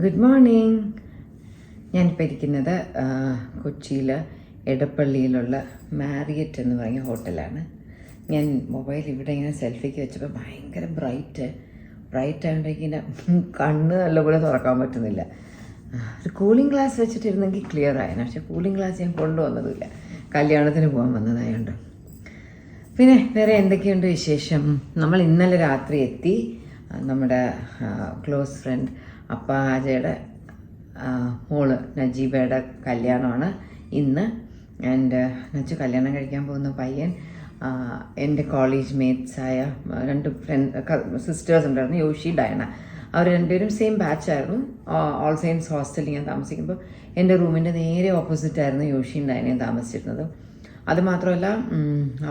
Good morning. ഞാനിപ്പോൾ ഇരിക്കുന്നത് കൊച്ചിയിൽ എടപ്പള്ളിയിലുള്ള മാരിയറ്റ് എന്ന് പറഞ്ഞ ഹോട്ടലാണ്. ഞാൻ മൊബൈൽ ഇവിടെ ഇങ്ങനെ സെൽഫിക്ക് വെച്ചപ്പോൾ ഭയങ്കര ബ്രൈറ്റ് ആയതുകൊണ്ടേക്ക് ഇങ്ങനെ കണ്ണ് നല്ലപോലെ തുറക്കാൻ പറ്റുന്നില്ല. ഒരു കൂളിംഗ് ഗ്ലാസ് വെച്ചിട്ടിരുന്നെങ്കിൽ ക്ലിയർ ആയിരുന്നു. പക്ഷേ കൂളിംഗ് ഗ്ലാസ് ഞാൻ കൊണ്ടുവന്നതുമില്ല, കല്യാണത്തിന് പോകാൻ വന്നതായതുകൊണ്ട്. പിന്നെ വേറെ എന്തൊക്കെയുണ്ട് വിശേഷം? നമ്മൾ ഇന്നലെ രാത്രി എത്തി. നമ്മുടെ ക്ലോസ് ഫ്രണ്ട് അപ്പാജയുടെ മോള് നജീബയുടെ കല്യാണമാണ് ഇന്ന്. ആൻഡ് നജു കല്യാണം കഴിക്കാൻ പോകുന്ന പയ്യൻ എൻ്റെ കോളേജ് മേറ്റ്സായ രണ്ട് സിസ്റ്റേഴ്സ് ഉണ്ടായിരുന്നു, യോഷി ഡയന. അവർ രണ്ടുപേരും സെയിം ബാച്ചായിരുന്നു. ഓൾ സെയിൻസ് ഹോസ്റ്റലിൽ ഞാൻ താമസിക്കുമ്പോൾ എൻ്റെ റൂമിൻ്റെ നേരെ ഓപ്പോസിറ്റായിരുന്നു യോഷിയും ഡയനയും താമസിച്ചിരുന്നത്. അതുമാത്രമല്ല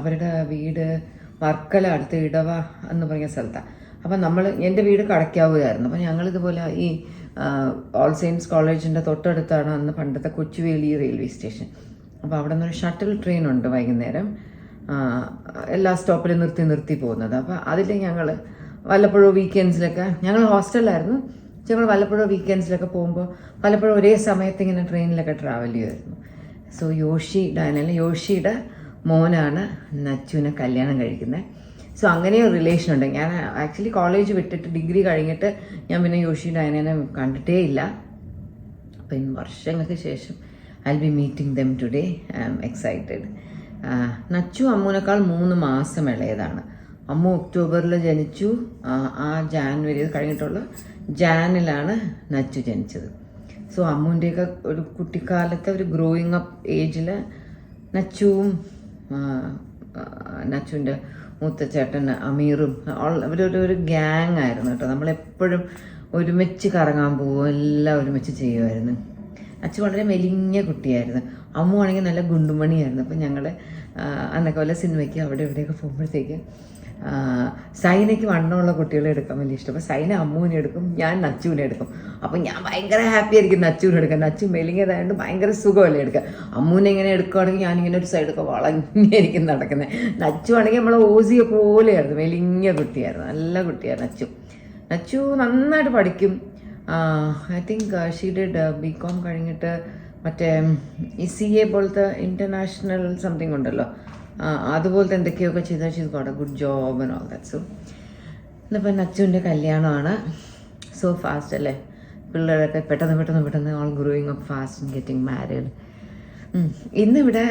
അവരുടെ വീട് വർക്കല അടുത്ത് ഇടവ എന്ന് പറഞ്ഞ സ്ഥലത്താണ്. അപ്പം എൻ്റെ വീട് കടയ്ക്കാവുകയായിരുന്നു. അപ്പം ഞങ്ങളിതുപോലെ ഈ ഓൾ സെയിൻസ് കോളേജിൻ്റെ തൊട്ടടുത്താണ് അന്ന് പണ്ടത്തെ കൊച്ചുവേളി റെയിൽവേ സ്റ്റേഷൻ. അപ്പോൾ അവിടെ നിന്നൊരു ഷട്ടിൽ ട്രെയിൻ ഉണ്ട് വൈകുന്നേരം, എല്ലാ സ്റ്റോപ്പിലും നിർത്തി പോകുന്നത്. അപ്പോൾ അതിൽ ഞങ്ങൾ വല്ലപ്പോഴും വീക്കെൻഡ്സിലൊക്കെ, ഞങ്ങൾ ഹോസ്റ്റലിലായിരുന്നു, ഞങ്ങൾ വല്ലപ്പോഴും വീക്കെൻഡ്സിലൊക്കെ പോകുമ്പോൾ പലപ്പോഴും ഒരേ സമയത്ത് ഇങ്ങനെ ട്രെയിനിലൊക്കെ ട്രാവൽ ചെയ്യുമായിരുന്നു. സോ യോഷിയുടെ മോനാണ് നച്ചുവിനെ കല്യാണം കഴിക്കുന്നത്. സോ അങ്ങനെ ഒരു റിലേഷൻ ഉണ്ട്. ഞാൻ ആക്ച്വലി കോളേജ് വിട്ടിട്ട് ഡിഗ്രി കഴിഞ്ഞിട്ട് ഞാൻ പിന്നെ യോഷി ഡയനേനെ കണ്ടിട്ടേ ഇല്ല. അപ്പം വർഷങ്ങൾക്ക് ശേഷം I will be meeting them today. I am excited. നച്ചു അമ്മൂനേക്കാൾ 3 മാസം ഇളയതാണ്. അമ്മു ഒക്ടോബറിൽ ജനിച്ചു. ആ ജാനുവരി കഴിഞ്ഞിട്ടുള്ള ജാനിലാണ് നച്ചു ജനിച്ചത്. സോ അമ്മുവിൻ്റെയൊക്കെ ഒരു കുട്ടിക്കാലത്തെ ഒരു ഗ്രോയിങ് അപ്പ് ഏജിൽ നച്ചുവും നച്ചുവിൻ്റെ മൂത്ത ചേട്ടൻ അമീറും അവരൊരു ഗ്യാങ് ആയിരുന്നു കേട്ടോ. നമ്മളെപ്പോഴും ഒരുമിച്ച് കറങ്ങാൻ പോകും, എല്ലാം ഒരുമിച്ച് ചെയ്യുമായിരുന്നു. അച്ചു വളരെ മെലിഞ്ഞ കുട്ടിയായിരുന്നു. അമ്മു ആണെങ്കിൽ നല്ല ഗുണ്ടുമണിയായിരുന്നു. അപ്പം ഞങ്ങൾ അന്നൊക്കെ വല്ല സിനിമയ്ക്ക് അവിടെ ഇവിടെയൊക്കെ പോകുമ്പോഴത്തേക്ക് സൈനയ്ക്ക് വണ്ണമുള്ള കുട്ടികളെ എടുക്കാൻ വലിയ ഇഷ്ടം. അപ്പോൾ സൈന അമ്മുവിനെ എടുക്കും, ഞാൻ നച്ചുവിനെ എടുക്കും. അപ്പം ഞാൻ ഭയങ്കര ഹാപ്പി ആയിരിക്കും നച്ചുവിനെ എടുക്കാൻ. നച്ചു മെലിഞ്ഞതായതുകൊണ്ട് ഭയങ്കര സുഖമല്ലേ എടുക്കുക. അമ്മുവിനെ ഇങ്ങനെ എടുക്കുകയാണെങ്കിൽ ഞാനിങ്ങനെ ഒരു സൈഡൊക്കെ വളഞ്ഞായിരിക്കും നടക്കുന്നത്. നച്ചു ആണെങ്കിൽ നമ്മളെ ഓസിയെ പോലെയായിരുന്നു, മെലിഞ്ഞ കുട്ടിയായിരുന്നു, നല്ല കുട്ടിയായിരുന്നു നച്ചു നന്നായിട്ട് പഠിക്കും. I think she did BCom കഴിഞ്ഞിട്ട് മറ്റേ ഈ CA പോലത്തെ ഇൻ്റർനാഷണൽ സംതിങ് ഉണ്ടല്ലോ, അതുപോലത്തെ എന്തൊക്കെയൊക്കെ ചെയ്താൽ she got A good job and all that. So ഇന്നിപ്പോൾ നച്ചുവിൻ്റെ കല്യാണമാണ്. സോ ഫാസ്റ്റ് അല്ലേ, പിള്ളേരൊക്കെ പെട്ടെന്ന് all growing up fast and getting married. ഇന്നിവിടെ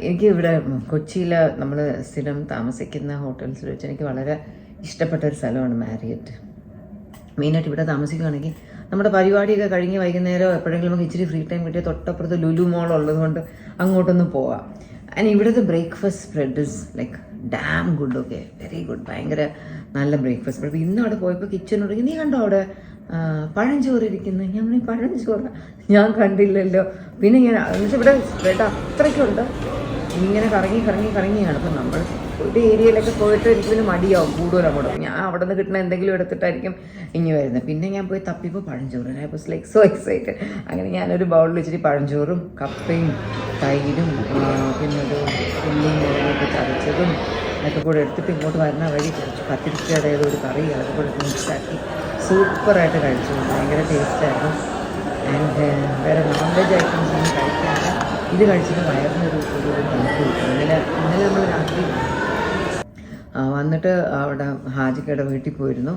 എനിക്കിവിടെ കൊച്ചിയിൽ നമ്മൾ സ്ഥിരം താമസിക്കുന്ന ഹോട്ടൽസിൽ വെച്ച് എനിക്ക് വളരെ ഇഷ്ടപ്പെട്ട ഒരു സ്ഥലമാണ് മാരിയറ്റ്. മെയിനായിട്ട് ഇവിടെ താമസിക്കുകയാണെങ്കിൽ നമ്മുടെ പരിപാടിയൊക്കെ കഴിഞ്ഞ് വൈകുന്നേരം എപ്പോഴെങ്കിലും നമുക്ക് ഇച്ചിരി ഫ്രീ ടൈം കിട്ടിയ തൊട്ടപ്പുറത്ത് ലുലു മോൾ ഉള്ളത് കൊണ്ട് അങ്ങോട്ടൊന്ന് പോവാം. ആൻഡ് ഇവിടുത്തെ breakfast spread is like dam good. Okay, very good, ഭയങ്കര നല്ല ബ്രേക്ക്ഫാസ്റ്റ് സ്പ്രെഡ്. ഇന്ന് അവിടെ പോയപ്പോൾ കിച്ചനോട് നീ കണ്ടോ അവിടെ പഴഞ്ചോറ് ഇരിക്കുന്നത്? ഞാൻ പഴഞ്ചോറ് ഞാൻ കണ്ടില്ലല്ലോ. പിന്നെ ഞാൻ എന്നിട്ട് ഇവിടെ സ്പ്രെഡ് അത്രയ്ക്കുണ്ട്, ഇങ്ങനെ കറങ്ങിയാണ്. അപ്പം നമ്മൾ ഒരു ഏരിയയിലൊക്കെ പോയിട്ട് എനിക്കിതിന് മടിയാവും കൂടുതൽ അങ്ങോട്ട്. ഞാൻ അവിടെ നിന്ന് കിട്ടുന്ന എന്തെങ്കിലും എടുത്തിട്ടായിരിക്കും ഇനി വരുന്നത്. പിന്നെ ഞാൻ പോയി തപ്പിപ്പോൾ പഴഞ്ചോറ്. I was like so excited. അങ്ങനെ ഞാനൊരു ബൗളിൽ വെച്ചിട്ട് പഴഞ്ചോറും കപ്പയും തൈരും പിന്നെ ഒരു ഉള്ളിയും മുളകൊക്കെ ചതച്ചതും ഒക്കെ കൂടെ എടുത്തിട്ട് ഇങ്ങോട്ട് വരുന്ന വഴി കുറച്ച് പത്തിരിക്കയുടെ ഒരു കറി അതൊക്കെ കൂടെ മിക്സാക്കി സൂപ്പറായിട്ട് കഴിച്ചു. ഭയങ്കര ടേസ്റ്റായിരുന്നു. ആൻഡ് വേറെ നോൺ വെജ് ഐറ്റംസ് ഒന്നും കഴിക്കാതെ ഇത് കഴിച്ചിട്ട് വയറിനൊരു തണുപ്പ് കിട്ടും. ഇന്നലെ നമ്മൾ രാത്രി വന്നിട്ട് അവിടെ ഹാജിക്കയുടെ വീട്ടിൽ പോയിരുന്നു.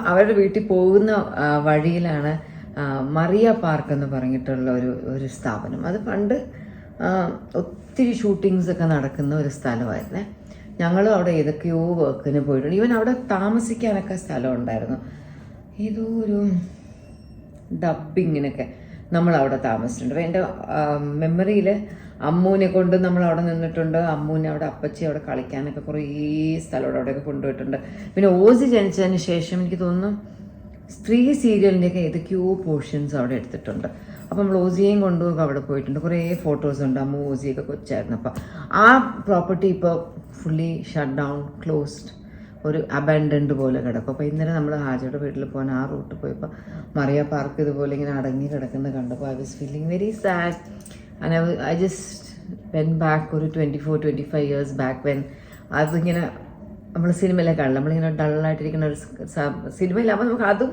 അവരുടെ വീട്ടിൽ പോകുന്ന വഴിയിലാണ് മറിയ പാർക്ക് എന്ന് പറഞ്ഞിട്ടുള്ള ഒരു സ്ഥാപനം. അത് പണ്ട് ഒത്തിരി ഷൂട്ടിങ്സ് ഒക്കെ നടക്കുന്ന ഒരു സ്ഥലമായിരുന്നേ. ഞങ്ങളും അവിടെ ഏതൊക്കെയോ വർക്കിന് പോയിട്ടുണ്ട്. ഈവൻ അവിടെ താമസിക്കാനൊക്കെ സ്ഥലം ഉണ്ടായിരുന്നു. ഏതോ ഒരു ഡബ്ബിങ്ങിനൊക്കെ നമ്മളവിടെ താമസിച്ചിട്ടുണ്ട്. എൻ്റെ മെമ്മറിയിൽ അമ്മൂനെ കൊണ്ട് നമ്മൾ അവിടെ നിന്നിട്ടുണ്ട്. അമ്മൂനെ അവിടെ അപ്പച്ചി അവിടെ കളിക്കാനൊക്കെ കുറേ സ്ഥലം അവിടെയൊക്കെ കൊണ്ടുപോയിട്ടുണ്ട്. പിന്നെ ഓസി ജനിച്ചതിന് ശേഷം എനിക്ക് തോന്നുന്നു സ്ത്രീ സീരിയലിൻ്റെയൊക്കെ ഏതൊക്കെയോ പോർഷൻസ് അവിടെ എടുത്തിട്ടുണ്ട്. അപ്പം നമ്മൾ ഓസിയെയും കൊണ്ടുപോയി അവിടെ പോയിട്ടുണ്ട്. കുറേ ഫോട്ടോസ് ഉണ്ട്. അമ്മ ഓസിയൊക്കെ കൊച്ചായിരുന്നു. അപ്പം ആ പ്രോപ്പർട്ടി ഇപ്പോൾ ഫുള്ളി ഷട്ട് ഡൗൺ, ക്ലോസ്ഡ്, ഒരു അബാൻഡൻഡ് പോലെ കിടക്കും. അപ്പോൾ ഇന്നലെ നമ്മൾ ഹാജയുടെ വീട്ടിൽ പോകാൻ ആ റൂട്ട് പോയപ്പോൾ മറിയ പാർക്ക് ഇതുപോലെ ഇങ്ങനെ അടങ്ങി കിടക്കുന്നത് കണ്ടപ്പോൾ I was feeling very sad. And I just when back ഒരു 24-25 years ബാക്ക് വെൻ അതിങ്ങനെ നമ്മൾ സിനിമയിലെ കാണില്ല, നമ്മളിങ്ങനെ ഡള്ളായിട്ടിരിക്കുന്ന ഒരു സിനിമയിലാകുമ്പോൾ നമുക്ക് അതും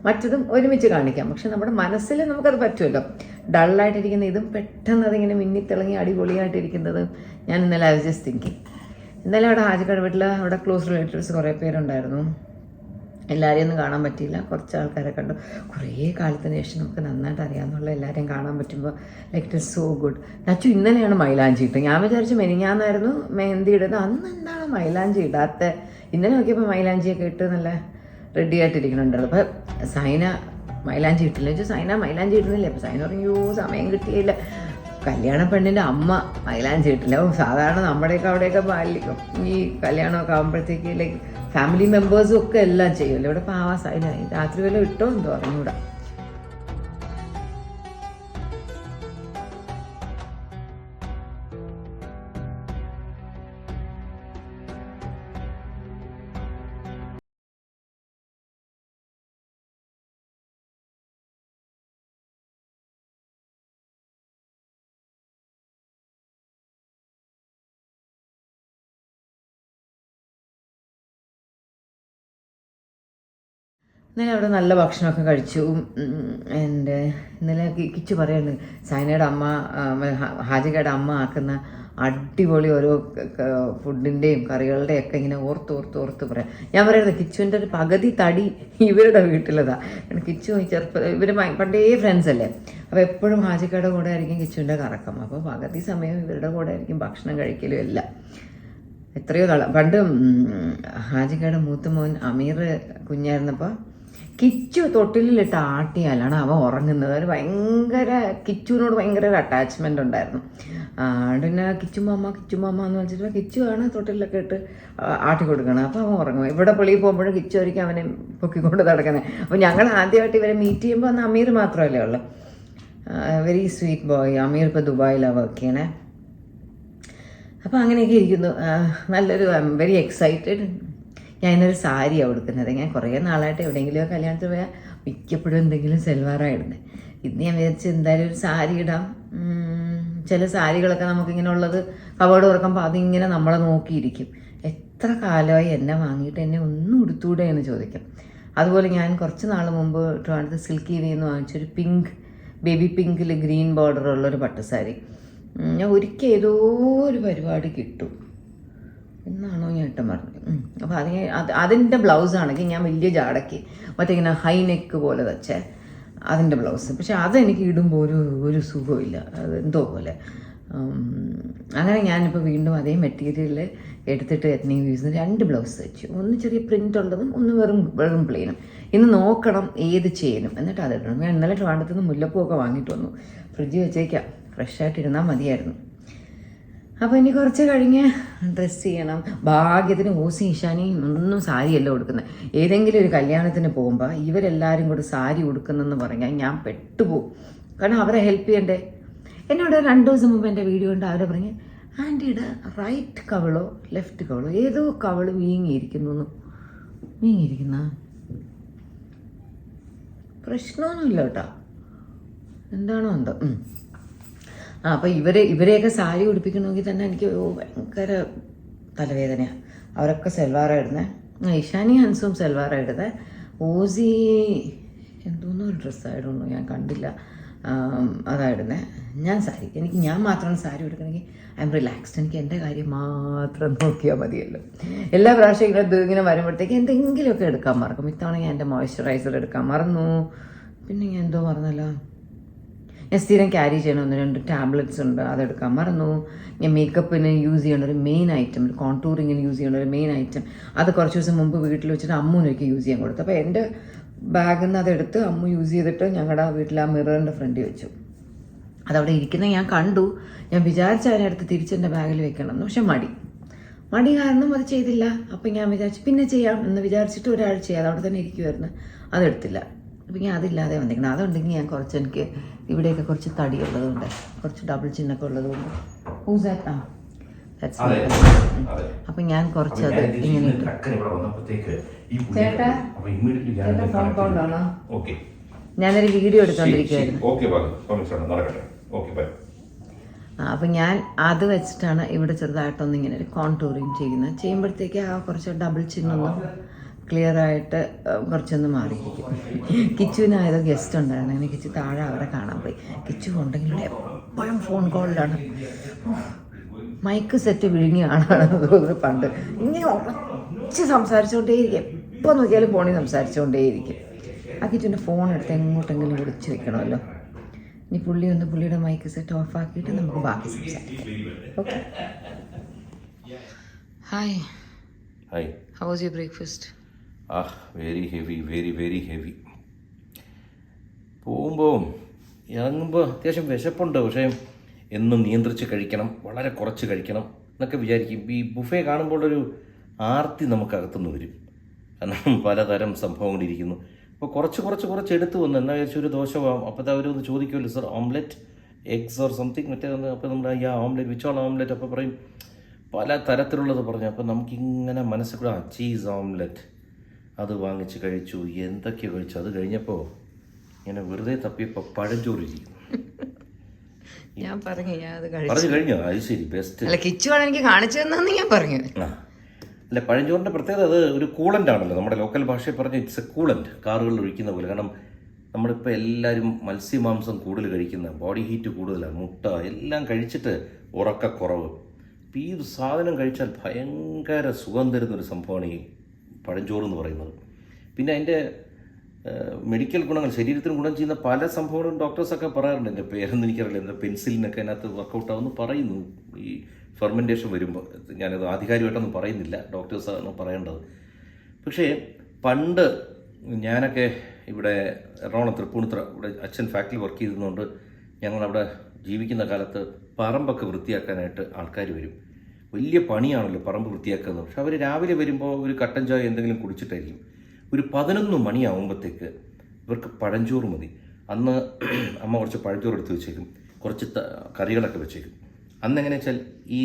മറ്റതും ഒരുമിച്ച് കാണിക്കാം. പക്ഷെ നമ്മുടെ മനസ്സിൽ നമുക്കത് പറ്റുമല്ലോ. ഡള്ളായിട്ടിരിക്കുന്ന ഇതും പെട്ടെന്ന് അതിങ്ങനെ മിന്നിത്തിളങ്ങി അടിപൊളിയായിട്ടിരിക്കുന്നത്. ഞാൻ ഇന്നലെ ഐ വാസ് ജസ്റ്റ് തിങ്കിങ്. ഇന്നലെ അവിടെ ഹാജിക്കാട് വീട്ടിൽ അവിടെ ക്ലോസ് റിലേറ്റീവ്സ് കുറേ പേരുണ്ടായിരുന്നു. എല്ലാവരെയും ഒന്നും കാണാൻ പറ്റിയില്ല, കുറച്ച് ആൾക്കാരെ കണ്ടു. കുറേ കാലത്തിന് ശേഷം നമുക്ക് നന്നായിട്ട് അറിയാമെന്നുള്ള എല്ലാവരെയും കാണാൻ പറ്റുമ്പോൾ like it is so good. നച്ചു ഇന്നലെയാണ് മൈലാഞ്ചി ഇട്ടത്. ഞാൻ വിചാരിച്ചു മെനിഞ്ഞാന്നായിരുന്നു മെഹന്തി ഇടുന്നത്. അന്ന് എന്താണ് മൈലാഞ്ചി ഇടാത്ത? ഇന്നലെ നോക്കിയപ്പോൾ മൈലാഞ്ചിയൊക്കെ ഇട്ട് നല്ല റെഡി ആയിട്ടിരിക്കണുണ്ടല്ലോ. അപ്പോൾ സൈന മൈലാഞ്ചി ഇട്ടില്ല. ചോദിച്ചാൽ സൈന മൈലാഞ്ചി ഇടുന്നില്ല. അപ്പോൾ സൈന പറഞ്ഞു സമയം കിട്ടിയില്ല. കല്യാണ പെണ്ണിൻ്റെ അമ്മ മൈലാഞ്ചി ഇട്ടില്ല. സാധാരണ നമ്മുടെയൊക്കെ അവിടെയൊക്കെ പാലിക്കും. ഈ കല്യാണമൊക്കെ ആകുമ്പോഴത്തേക്ക് ലൈക്ക് ഫാമിലി മെമ്പേഴ്സും ഒക്കെ എല്ലാം ചെയ്യുമല്ലോ. ഇവിടെ പാവാ സൈന രാത്രി വല്ലതും ഇട്ടോ എന്തോ അറിഞ്ഞൂടാ. ഇന്നലെ അവിടെ നല്ല ഭക്ഷണമൊക്കെ കഴിച്ചു. എൻ്റെ ഇന്നലെ കിച്ചു പറയുന്നുണ്ട് സൈനയുടെ അമ്മ ഹാജികയുടെ അമ്മ ആക്കുന്ന അടിപൊളി ഓരോ ഫുഡിൻ്റെയും കറികളുടെയും ഒക്കെ ഇങ്ങനെ ഓർത്ത് പറയാം. ഞാൻ പറയുന്നത് കിച്ചുവിൻ്റെ ഒരു പകുതി തടി ഇവരുടെ വീട്ടിലതാണ്. കിച്ചു ഇവർ പണ്ടേ ഫ്രണ്ട്സ് അല്ലേ. അപ്പോൾ എപ്പോഴും ഹാജികയുടെ കൂടെ ആയിരിക്കും കിച്ചുവിൻ്റെ കറക്കം. അപ്പോൾ പകുതി സമയം ഇവരുടെ കൂടെ ആയിരിക്കും ഭക്ഷണം കഴിക്കലും എല്ലാം. എത്രയോ പണ്ട് ഹാജികയുടെ മൂത്ത മോൻ അമീർ കുഞ്ഞായിരുന്നപ്പോൾ കിച്ചു തൊട്ടിലിട്ട് ആട്ടിയാലാണ് അവൻ ഉറങ്ങുന്നത്. അവന് ഭയങ്കര കിച്ചുവിനോട് ഭയങ്കര ഒരു അറ്റാച്ച്മെൻ്റ് ഉണ്ടായിരുന്നു. പിന്നെ കിച്ചുമാമ്മ എന്ന് വെച്ചിട്ട് കിച്ചുവാണ് തൊട്ടിലൊക്കെ ഇട്ട് ആട്ടി കൊടുക്കണം. അപ്പോൾ അവൻ ഉറങ്ങും. ഇവിടെ പള്ളിയിൽ പോകുമ്പോഴും കിച്ചു ആയിരിക്കും അവനെ പൊക്കിക്കൊണ്ട് നടക്കുന്നത്. അപ്പോൾ ഞങ്ങൾ ആദ്യമായിട്ട് ഇവരെ മീറ്റ് ചെയ്യുമ്പോൾ അന്ന് അമീർ മാത്രമല്ലേ ഉള്ളൂ. Very sweet boy. അമീർ ഇപ്പോൾ ദുബായിലാണ് വർക്ക് ചെയ്യണേ. അപ്പോൾ അങ്ങനെയൊക്കെ ഇരിക്കുന്നു. നല്ലൊരു ഐ എം വെരി എക്സൈറ്റഡ്. ഞാൻ ഇന്നൊരു സാരിയാണ് കൊടുക്കുന്നത്. ഞാൻ കുറേ നാളായിട്ട് എവിടെയെങ്കിലും കല്യാണത്തിന് പോയാൽ മിക്കപ്പോഴും എന്തെങ്കിലും സെൽവാറായിടുന്നത്. ഇന്ന് ഞാൻ വിചാരിച്ച് എന്തായാലും ഒരു സാരി ഇടാം. ചില സാരികളൊക്കെ നമുക്കിങ്ങനെ ഉള്ളത് കബോർഡ് തുറക്കുമ്പോൾ അതിങ്ങനെ നമ്മളെ നോക്കിയിരിക്കും. എത്ര കാലമായി എന്നെ വാങ്ങിയിട്ട് എന്നെ ഒന്നും ഉടുത്തൂടെ എന്ന് ചോദിക്കും. അതുപോലെ ഞാൻ കുറച്ച് നാൾ മുമ്പ് ട്രിവാൻഡ്രത്ത് സിൽക്കി വീന്ന് വാങ്ങിച്ചൊരു പിങ്ക് ബേബി പിങ്കിൽ ഗ്രീൻ ബോർഡർ ഉള്ളൊരു പട്ടുസാരി ഞാൻ ഒരിക്കൽ ഏതോ ഒരു പരിപാടി കിട്ടും എന്നാണോ ഞാൻ ഏട്ടൻ പറഞ്ഞു. അപ്പോൾ അതിൻ്റെ ബ്ലൗസാണെങ്കിൽ ഞാൻ വലിയ ജാടയ്ക്ക് മറ്റേ ഇങ്ങനെ ഹൈ നെക്ക് പോലെ വെച്ചേ അതിൻ്റെ ബ്ലൗസ്. പക്ഷെ അതെനിക്ക് ഇടുമ്പോൾ ഒരു സുഖമില്ല, അത് എന്തോ പോലെ. അങ്ങനെ ഞാനിപ്പോൾ വീണ്ടും അതേ മെറ്റീരിയൽ എടുത്തിട്ട് എത്നിങ് യൂസ് ചെയ്ത് 2 ബ്ലൗസ് വെച്ചു. ഒന്ന് ചെറിയ പ്രിൻ്റ് ഉള്ളതും ഒന്ന് വെറും പ്ലെയിനും. ഇന്ന് നോക്കണം ഏത് ചെയ്യണം എന്നിട്ട് അതിടണം. ഞാൻ ഇന്നലെ ട്രിവാൻഡ്രത്ത് നിന്ന് മുല്ലപ്പൂവൊക്കെ വാങ്ങിയിട്ട് വന്നു. ഫ്രിഡ്ജിൽ വെച്ചേക്കാം, ഫ്രഷായിട്ടിരുന്നാൽ മതിയായിരുന്നു. അപ്പോൾ ഇനി കുറച്ച് കഴിഞ്ഞ് ഡ്രസ്സ് ചെയ്യണം. ഭാഗ്യത്തിന് ഓസി ഇഷാനിയും ഒന്നും സാരിയല്ല കൊടുക്കുന്നത്. ഏതെങ്കിലും ഒരു കല്യാണത്തിന് പോകുമ്പോൾ ഇവരെല്ലാവരും കൂടി സാരി ഉടുക്കുന്നെന്ന് പറഞ്ഞാൽ ഞാൻ പെട്ടുപോകും. കാരണം അവരെ ഹെൽപ്പ് ചെയ്യണ്ടേ. എന്നോട് 2 ദിവസം മുമ്പ് എൻ്റെ വീഡിയോ ഉണ്ട്. അവരെ പറഞ്ഞ് ആൻറ്റിയുടെ റൈറ്റ് കവളോ ലെഫ്റ്റ് കവളോ ഏതോ കവള് വീങ്ങിയിരിക്കുന്ന പ്രശ്നമൊന്നുമില്ല കേട്ടോ, എന്താണോ എന്തോ. അപ്പോൾ ഇവരെയൊക്കെ സാരി ഉടുപ്പിക്കണമെങ്കിൽ തന്നെ എനിക്ക് ഭയങ്കര തലവേദനയാണ്. അവരൊക്കെ സെൽവാറാണ് ഇടുന്നത്. ഇഷാനി ഹൻസും സെൽവാറാണ് ഇടുന്നത്. ഓസി എന്തോന്നോ ഒരു ഡ്രസ്സായിടുന്നു, ഞാൻ കണ്ടില്ല, അതായിടുന്നത്. ഞാൻ സാരി, ഞാൻ മാത്രമാണ് സാരി ഉടുക്കണമെങ്കിൽ ഐ എം റിലാക്സ്ഡ്. എനിക്ക് എൻ്റെ കാര്യം മാത്രം നോക്കിയാൽ മതിയല്ലോ. എല്ലാ പ്രാവശ്യം ഇങ്ങനെ വരുമ്പോഴത്തേക്ക് എന്തെങ്കിലുമൊക്കെ എടുക്കാൻ മറക്കും. ഇത്തവണ ഞാൻ എൻ്റെ മോയ്സ്ചറൈസർ എടുക്കാൻ മറന്നു. പിന്നെ ഞാൻ എന്തോ മറന്നല്ലോ, ഞാൻ സ്ഥിരം ക്യാരി ചെയ്യണം 1-2 ടാബ്ലറ്റ്സ് ഉണ്ട്, അതെടുക്കാൻ മറന്നു. ഞാൻ മേക്കപ്പിന് യൂസ് ചെയ്യണ ഒരു മെയിൻ ഐറ്റം, കോൺടൂറിങ്ങിന് യൂസ് ചെയ്യണ ഒരു മെയിൻ ഐറ്റം, അത് കുറച്ച് ദിവസം മുമ്പ് വീട്ടിൽ വെച്ചിട്ട് അമ്മൂനൊക്കെ യൂസ് ചെയ്യാൻ കൊടുത്തു. അപ്പോൾ എൻ്റെ ബാഗിൽ നിന്ന് അതെടുത്ത് അമ്മ യൂസ് ചെയ്തിട്ട് ഞങ്ങളുടെ വീട്ടിൽ ആ മിററിൻ്റെ ഫ്രണ്ടിൽ വെച്ചു. അതവിടെ ഇരിക്കുന്നത് ഞാൻ കണ്ടു. ഞാൻ വിചാരിച്ച അതിനടുത്ത് തിരിച്ചെൻ്റെ ബാഗിൽ വെക്കണം എന്ന്. പക്ഷെ മടി കാരണം അത് ചെയ്തില്ല. അപ്പം ഞാൻ വിചാരിച്ചു പിന്നെ ചെയ്യാം എന്ന് വിചാരിച്ചിട്ട് ഒരാഴ്ച ചെയ്യാതെ അവിടെ തന്നെ ഇരിക്കുമായിരുന്നു. അതെടുത്തില്ല. അപ്പം ഞാൻ അതില്ലാതെ വന്നിരിക്കണം. അതുണ്ടെങ്കിൽ ഞാൻ കുറച്ച്, എനിക്ക് ഇവിടെയൊക്കെ കുറച്ച് തടിയുള്ളതുകൊണ്ട്, കുറച്ച് ഡബിൾ ചിന്നൊക്കെ ഉള്ളതുകൊണ്ട് അപ്പം ഞാൻ കുറച്ച് അത് ഇങ്ങനെ ചേട്ടാ ഫോൺ കോളാണോ? ഞാനൊരു വീഡിയോ എടുത്തോണ്ടിരിക്കുകയായിരുന്നു. അപ്പം ഞാൻ അത് വെച്ചിട്ടാണ് ഇവിടെ ചെറുതായിട്ടൊന്ന് ഇങ്ങനെ ഒരു കോൺടൂറിങ് ചെയ്യുന്നത്. ചെയ്യുമ്പോഴത്തേക്ക് ആ കുറച്ച് ഡബിൾ ചിന്നൊന്ന് ക്ലിയർ ആയിട്ട് കുറച്ചൊന്ന് മാറിയിരിക്കും. കിച്ചുവിനായത് ഗസ്റ്റ് ഉണ്ടായിരുന്നു. അങ്ങനെ കിച്ചു താഴെ അവരെ കാണാൻ പോയി. കിച്ചു ഉണ്ടെങ്കിൽ എപ്പോഴും ഫോൺ കോളിലാണ്. മൈക്ക് സെറ്റ് വിഴുങ്ങിയ ആളാണെന്ന് തോന്നുന്നു. പണ്ട് ഇങ്ങനെ ഉറച്ച് സംസാരിച്ചുകൊണ്ടേയിരിക്കും. എപ്പോൾ നോക്കിയാലും ഫോണിൽ സംസാരിച്ചുകൊണ്ടേയിരിക്കും. ആ കിച്ചുവിൻ്റെ ഫോൺ എടുത്ത് എങ്ങോട്ടെങ്കിലും വിളിച്ച് വെക്കണമല്ലോ. ഇനി പുള്ളിയുടെ മൈക്ക് സെറ്റ് ഓഫ് ആക്കിയിട്ട് നമുക്ക് ബാക്കി സംസാരിക്കാം. Okay. Hi. Hi. How was your breakfast? Very heavy, very very heavy. പോകുമ്പോൾ ഇറങ്ങുമ്പോൾ അത്യാവശ്യം വിശപ്പുണ്ട്. പക്ഷേ എന്നും നിയന്ത്രിച്ച് കഴിക്കണം, വളരെ കുറച്ച് കഴിക്കണം എന്നൊക്കെ വിചാരിക്കും. ഈ ബുഫേ കാണുമ്പോൾ ഒരു ആർത്തി നമുക്കകത്തുനിന്ന് വരും. കാരണം പലതരം സംഭവങ്ങളിരിക്കുന്നു. അപ്പോൾ കുറച്ച് എടുത്ത് വന്നു. എന്നാൽ വിചാരിച്ചു ഒരു ദോശ ആവും. അപ്പോൾ അവരൊന്ന് ചോദിക്കുമല്ലോ, sir omelette eggs or something മറ്റേ ഒന്ന്. അപ്പോൾ നമ്മൾ ഓംലെറ്റ് വിച്ചോൾ ഓംലെറ്റ് അപ്പോൾ പറയും പല തരത്തിലുള്ളത് പറഞ്ഞു. അപ്പോൾ നമുക്കിങ്ങനെ മനസ്സിൽ കൂടെ ചീസ് ഓംലെറ്റ് അത് വാങ്ങിച്ച് കഴിച്ചു. എന്തൊക്കെയോ കഴിച്ചു. അത് കഴിഞ്ഞപ്പോൾ ഇങ്ങനെ വെറുതെ തപ്പിയപ്പോൾ പഴഞ്ചോറ് ഇരിക്കും. ഞാൻ പറഞ്ഞു കഴിഞ്ഞോ? അത് ശരി, ബെസ്റ്റ്. അല്ല, കിച്ചുവാണ് എനിക്ക് കാണിച്ചു തന്നെന്ന് ഞാൻ പറഞ്ഞു. അല്ല, പഴഞ്ചോറിൻ്റെ പ്രത്യേകത അത് ഒരു കൂളൻ്റ് ആണല്ലോ. നമ്മുടെ ലോക്കൽ ഭാഷയിൽ പറഞ്ഞ ഇറ്റ്സ് എ കൂളൻ്റ്, കാറുകളിൽ ഒഴിക്കുന്ന പോലെ. കാരണം നമ്മളിപ്പോൾ എല്ലാവരും മത്സ്യമാംസം കൂടുതൽ കഴിക്കുന്ന, ബോഡി ഹീറ്റ് കൂടുതലാണ്, മുട്ട എല്ലാം കഴിച്ചിട്ട് ഉറക്കക്കുറവ്. അപ്പോൾ ഈ ഒരു സാധനം കഴിച്ചാൽ ഭയങ്കര സുഖം തരുന്നൊരു സംഭവമാണ് ഈ പഴഞ്ചോറ് എന്ന് പറയുന്നത്. പിന്നെ അതിൻ്റെ മെഡിക്കൽ ഗുണങ്ങൾ, ശരീരത്തിന് ഗുണം ചെയ്യുന്ന പല സംഭവങ്ങളും ഡോക്ടേഴ്സൊക്കെ പറയാറുണ്ട്. എൻ്റെ പേരൊന്നും എനിക്കറിയില്ല. എന്താ പെൻസിലിനൊക്കെ അതിനകത്ത് വർക്കൗട്ടാവുമെന്ന് പറയുന്നു ഈ ഫെർമെൻറ്റേഷൻ വരുമ്പോൾ. ഞാനത് ആധികാരികമായിട്ടൊന്നും പറയുന്നില്ല, ഡോക്ടേഴ്സാണ് പറയേണ്ടത്. പക്ഷേ പണ്ട് ഞാനൊക്കെ ഇവിടെ എറണാകുളം തൃപ്പൂണിത്തുറ ഇവിടെ അച്ഛൻ ഫാക്ടറിയിൽ വർക്ക് ചെയ്തതുകൊണ്ട് ഞങ്ങളവിടെ ജീവിക്കുന്ന കാലത്ത് പറമ്പൊക്കെ വൃത്തിയാക്കാനായിട്ട് ആൾക്കാർ വരും. വലിയ പണിയാണല്ലോ പറമ്പ് വൃത്തിയാക്കുന്നത്. പക്ഷെ അവർ രാവിലെ വരുമ്പോൾ ഒരു കട്ടൻ ചായ എന്തെങ്കിലും കുടിച്ചിട്ടായിരിക്കും. ഒരു 11 മണിയാവുമ്പോഴത്തേക്ക് ഇവർക്ക് പഴഞ്ചോറ് മതി. അന്ന് അമ്മ കുറച്ച് പഴഞ്ചോറ് എടുത്ത് വെച്ചേക്കും, കുറച്ച് കറികളൊക്കെ വെച്ചേക്കും. അന്ന് എങ്ങനെയാ വെച്ചാൽ ഈ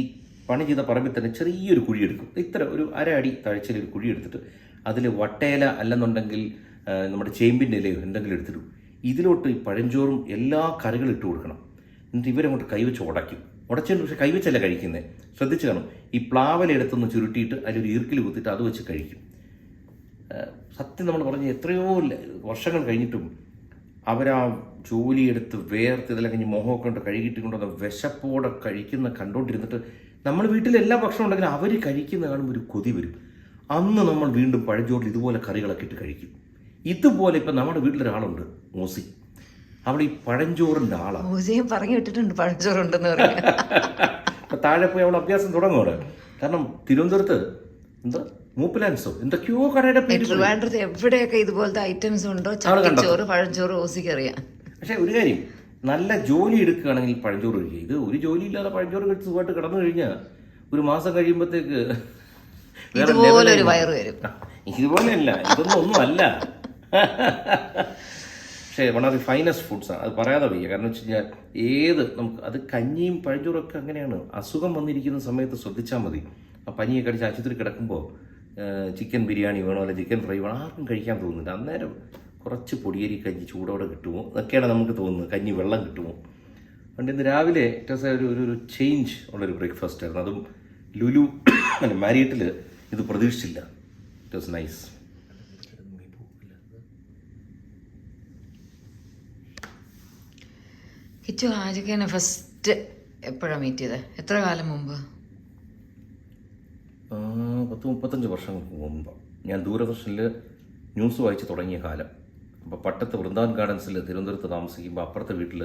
പണി ചെയ്ത പറമ്പിൽ തന്നെ ചെറിയൊരു കുഴിയെടുക്കും. ഇത്ര ഒരു 1.5 അടി താഴ്ചയിൽ കുഴി എടുത്തിട്ട് അതിൽ വട്ടയില അല്ലെന്നുണ്ടെങ്കിൽ നമ്മുടെ ചേമ്പിൻ്റെ ഇലയോ എന്തെങ്കിലും എടുത്തിടും. ഇതിലോട്ട് ഈ പഴഞ്ചോറും എല്ലാ കറികളും ഇട്ട് കൊടുക്കണം. എന്നിട്ട് ഇവരങ്ങോട്ട് കൈവച്ച് ഉടച്ചതിന് പക്ഷേ കൈവച്ചല്ല കഴിക്കുന്നത്. ശ്രദ്ധിച്ച് കാണും. ഈ പ്ലാവലെടുത്തൊന്ന് ചുരുട്ടിയിട്ട് അതിലൊരു ഈർക്കിൽ കുത്തിയിട്ട് അത് വെച്ച് കഴിക്കും. സത്യം നമ്മൾ പറഞ്ഞ് എത്രയോ വർഷങ്ങൾ കഴിഞ്ഞിട്ടും അവരാ ജോലിയെടുത്ത് വേർത്ത് ഇതെല്ലാം കഴിഞ്ഞ് മോഹമൊക്കെ കൊണ്ട് കഴുകിയിട്ട് കൊണ്ടുവന്ന വിശപ്പോടെ കഴിക്കുന്ന കണ്ടുകൊണ്ടിരുന്നിട്ട് നമ്മൾ വീട്ടിൽ എല്ലാ ഭക്ഷണം ഉണ്ടെങ്കിലും അവർ കഴിക്കുന്ന കാണുമ്പോൾ ഒരു കൊതി വരും. അന്ന് നമ്മൾ വീണ്ടും പഴഞ്ചോറിൽ ഇതുപോലെ കറികളൊക്കെ ഇട്ട് കഴിക്കും. ഇതുപോലെ ഇപ്പം നമ്മുടെ വീട്ടിലൊരാളുണ്ട്, ഓസി. അവൾ ഈ പഴഞ്ചോറിൻ്റെ ആളാണ്. ഓസിയും പറഞ്ഞു വിട്ടിട്ടുണ്ട് പഴഞ്ചോറുണ്ടെന്ന് പറഞ്ഞു. അപ്പം താഴെ പോയി അവൾ അഭ്യാസം തുടങ്ങും അവിടെ. കാരണം തിരുവനന്തപുരത്ത് എന്താ മൂപ്പിലാൻസോ എന്തൊക്കെയോ കടയുടെ ട്രിവാൻഡ്രത്ത് എവിടെയൊക്കെ ഇതുപോലത്തെ ഐറ്റംസ് ഉണ്ടോ, ചട്ടിച്ചോറ് പഴഞ്ചോറ് ഓസിക്ക് അറിയാം. പക്ഷെ ഒരു കാര്യം, നല്ല ജോലി എടുക്കുകയാണെങ്കിൽ പഴഞ്ചോറ് കഴിക്കുക. ഇത് ഒരു ജോലി ഇല്ലാതെ പഴഞ്ചോറ് കഴിച്ച് സുഖമായിട്ട് കിടന്നു കഴിഞ്ഞാൽ ഒരു മാസം കഴിയുമ്പോഴത്തേക്ക് ഇതുപോലെ ഒരു വയറ് വരും. ഇതുപോലെയല്ല, ഒന്നും അല്ല. പക്ഷേ വൺ ഓഫ് ദി ഫൈനസ്റ്റ് ഫുഡ്സാണ്. അത് പറയാതെ വയ്യ. കാരണം വെച്ച് കഴിഞ്ഞാൽ നമുക്ക് അത് കഞ്ഞിയും പഴഞ്ചോറൊക്കെ അങ്ങനെയാണ്. അസുഖം വന്നിരിക്കുന്ന സമയത്ത് ശ്രദ്ധിച്ചാൽ മതി. ആ പനിയൊക്കെ അടിച്ച് ആശുപത്രി കിടക്കുമ്പോൾ ചിക്കൻ ബിരിയാണി വേണോ അല്ലെങ്കിൽ ചിക്കൻ ഫ്രൈ വേണോ ആർക്കും കഴിക്കാൻ തോന്നുന്നില്ല. അന്നേരം കുറച്ച് പൊടിയരി കഞ്ഞി ചൂടോടെ കിട്ടുമോ എന്നൊക്കെയാണ് നമുക്ക് തോന്നുന്നത്. കഞ്ഞി വെള്ളം കിട്ടുമോ. അതുകൊണ്ട് ഇന്ന് രാവിലെ ഒരു ചേഞ്ച് ഉള്ളൊരു ബ്രേക്ക്ഫാസ്റ്റ് ആയിരുന്നു. അതും ലുലു മാരിയറ്റിൽ ഇത് പ്രതീക്ഷിച്ചില്ല. It was nice. കിച്ചു ആജുക്കേനെ ഫസ്റ്റ് എപ്പോഴാണ് മീറ്റ് ചെയ്തത്? എത്ര കാലം മുമ്പ്? 30-35 വർഷങ്ങൾക്ക് മുമ്പ്. ഞാൻ ദൂരദർശനിൽ ന്യൂസ് വായിച്ച് തുടങ്ങിയ കാലം. അപ്പോൾ പട്ടത്ത് വൃന്ദാവൻ ഗാർഡൻസിൽ തിരുവനന്തപുരത്ത് താമസിക്കുമ്പോൾ അപ്പുറത്തെ വീട്ടിൽ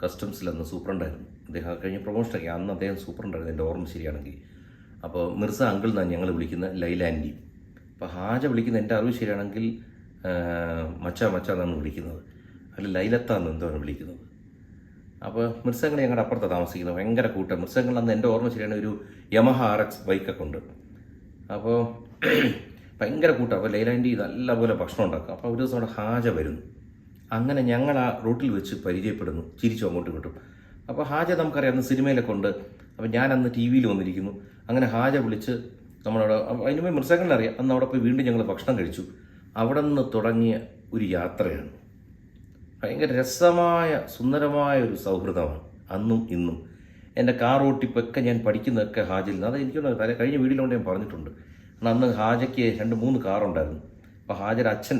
കസ്റ്റംസിൽ അന്ന് സൂപ്രണ്ടായിരുന്നു. അദ്ദേഹം കഴിഞ്ഞ പ്രൊമോഷനൊക്കെ അന്ന് അദ്ദേഹം സൂപ്രണ്ടായിരുന്നു, എൻ്റെ ഓർമ്മ ശരിയാണെങ്കിൽ. അപ്പോൾ മിർസ അങ്കിൾ എന്നാണ് ഞങ്ങൾ വിളിക്കുന്നത്, ലൈല ആൻറ്റി. അപ്പോൾ ഹാജ വിളിക്കുന്ന എൻ്റെ അറിവ് ശരിയാണെങ്കിൽ മച്ച എന്നാണ് വിളിക്കുന്നത്, അല്ല ലൈലത്താന്ന് എന്താണ് വിളിക്കുന്നത്. അപ്പോൾ മിർസങ്ങൾ ഞങ്ങളുടെ അപ്പുറത്താണ് താമസിക്കുന്നത്. ഭയങ്കര കൂട്ടം. മിർസങ്ങൾ അന്ന് എൻ്റെ ഓർമ്മ ശരിയാണ് ഒരു യമഹ RX ബൈക്കൊക്കെ ഉണ്ട്. അപ്പോൾ ഭയങ്കര കൂട്ടം. അപ്പോൾ ലൈലാൻറ്റി നല്ലപോലെ ഭക്ഷണം ഉണ്ടാക്കും. അപ്പോൾ ഒരു ദിവസം അവിടെ ഹാജ വരുന്നു. അങ്ങനെ ഞങ്ങൾ ആ റൂട്ടിൽ വെച്ച് പരിചയപ്പെടുന്നു, ചിരിച്ചു അങ്ങോട്ട് കിട്ടും. അപ്പോൾ ഹാജ നമുക്കറിയാം അന്ന് സിനിമയിലൊക്കെ ഉണ്ട്. അപ്പോൾ ഞാൻ അന്ന് TV-യിൽ വന്നിരിക്കുന്നു. അങ്ങനെ ഹാജ വിളിച്ച് നമ്മളവിടെ, അതിനുമേ മിർസകളിലറിയാം, അന്ന് അവിടെ പോയി വീണ്ടും ഞങ്ങൾ ഭക്ഷണം കഴിച്ചു. അവിടെ നിന്ന് തുടങ്ങിയ ഒരു യാത്രയാണ്. ഭയങ്കര രസമായ സുന്ദരമായ ഒരു സൗഹൃദമാണ് അന്നും ഇന്നും. എൻ്റെ കാർ ഓട്ടിപ്പൊക്കെ ഞാൻ പഠിക്കുന്നതൊക്കെ ഹാജയിൽ നിന്ന്. അത് എനിക്കൊന്ന് കഴിഞ്ഞ വീഡിയോയിലുകൊണ്ട് ഞാൻ പറഞ്ഞിട്ടുണ്ട്. കാരണം അന്ന് ഹാജയ്ക്ക് 2-3 കാറുണ്ടായിരുന്നു. അപ്പോൾ ഹാജയുടെ അച്ഛൻ